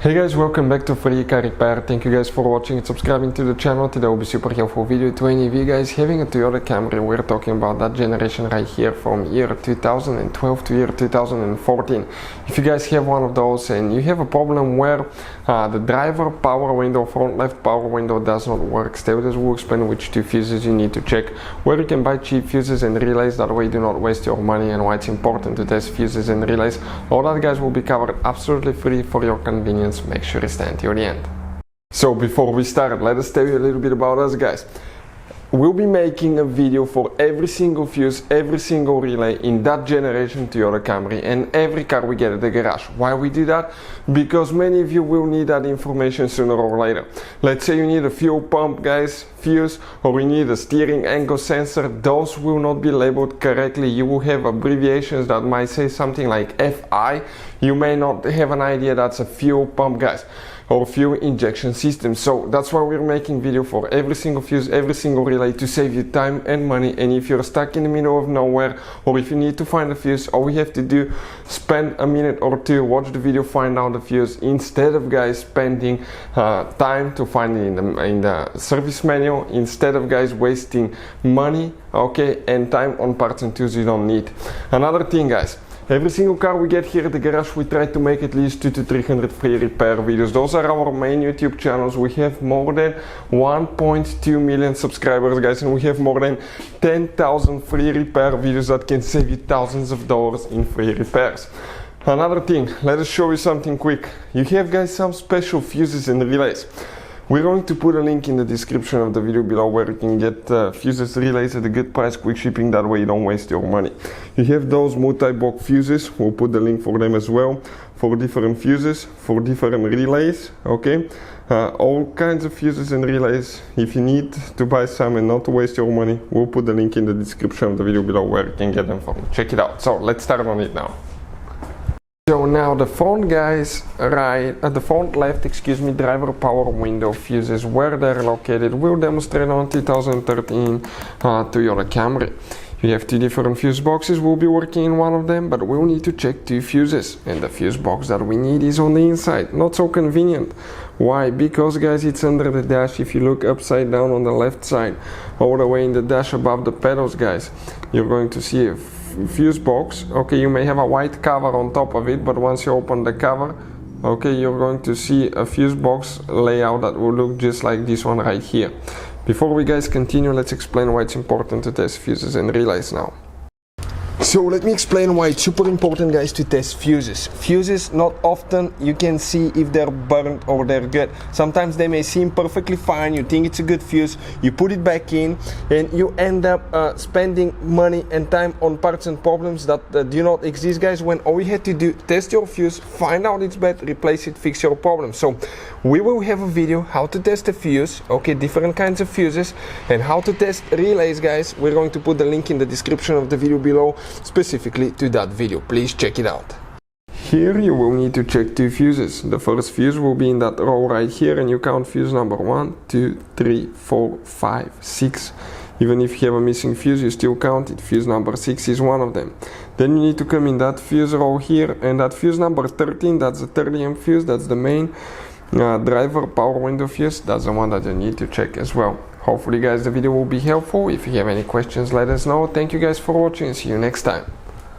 Hey guys, welcome back to Free Car Repair. Thank you guys for watching and subscribing to the channel. Today will be super helpful video to any of you guys having a Toyota Camry. We're talking about that generation right here from year 2012 to year 2014. If you guys have one of those and you have a problem where the driver power window, front left power window does not work, stay with us. We'll explain which two fuses you need to check, where you can buy cheap fuses and relays, that way you do not waste your money, and why it's important to test fuses and relays. All that guys will be covered absolutely free for your convenience. Make sure you stay until the end. So before we start, let us tell you a little bit about us guys. We'll be making a video for every single fuse, every single relay in that generation Toyota Camry and every car we get at the garage. Why we do that? Because many of you will need that information sooner or later. Let's say you need a fuel pump guys, fuse, or you need a steering angle sensor. Those will not be labeled correctly. You will have abbreviations that might say something like FI. You may not have an idea that's a fuel pump guys, or fuel injection system. So that's why we're making video for every single fuse, every single relay, to save you time and money. And if you're stuck in the middle of nowhere, or if you need to find a fuse, all we have to do, spend a minute or two, watch the video, find out the fuse, instead of guys spending time to find it in the service manual, instead of guys wasting money, okay, and time on parts and tools you don't need. Another thing guys, every single car we get here at the garage, we try to make at least 200 to 300 free repair videos. Those are our main YouTube channels. We have more than 1.2 million subscribers guys, and we have more than 10,000 free repair videos that can save you thousands of dollars in free repairs. Another thing, let us show you something quick. You have guys some special fuses and relays. We're going to put a link in the description of the video below where you can get fuses, relays at a good price, quick shipping, that way you don't waste your money. You have those multi-block fuses, we'll put the link for them as well, for different fuses, for different relays, okay? All kinds of fuses and relays. If you need to buy some and not to waste your money, we'll put the link in the description of the video below where you can get them from. Check it out. So let's start on it now. So now the front guys, the front left, driver power window fuses, where they're located, we'll demonstrate on 2013 Toyota Camry. You have two different fuse boxes. We'll be working in one of them, but we'll need to check two fuses, and the fuse box that we need is on the inside. Not so convenient. Why? Because guys, it's under the dash. If you look upside down on the left side, all the way in the dash above the pedals guys, you're going to see a fuse box. Okay, you may have a white cover on top of it, but once you open the cover, okay, you're going to see a fuse box layout that will look just like this one right here. Before we guys continue, let's explain why it's important to test fuses and relays now. So let me explain why it's super important guys to test fuses. Fuses, not often you can see if they're burnt or they're good. Sometimes they may seem perfectly fine, you think it's a good fuse, you put it back in, and you end up spending money and time on parts and problems that do not exist guys, when all you had to do, test your fuse, find out it's bad, replace it, fix your problem. So we will have a video how to test a fuse, okay, different kinds of fuses, and how to test relays guys. We're going to put the link in the description of the video below, specifically to that video. Please check it out. Here you will need to check two fuses. The first fuse will be in that row right here, and you count fuse number 1, 2, 3, 4, 5, 6. Even if you have a missing fuse, you still count it. Fuse number 6 is one of them. Then you need to come in that fuse row here, and that fuse number 13, that's the 30 amp fuse, that's the main driver power window fuse, that's the one that you need to check as well. Hopefully guys the video will be helpful. If you have any questions, let us know. Thank you guys for watching, and see you next time.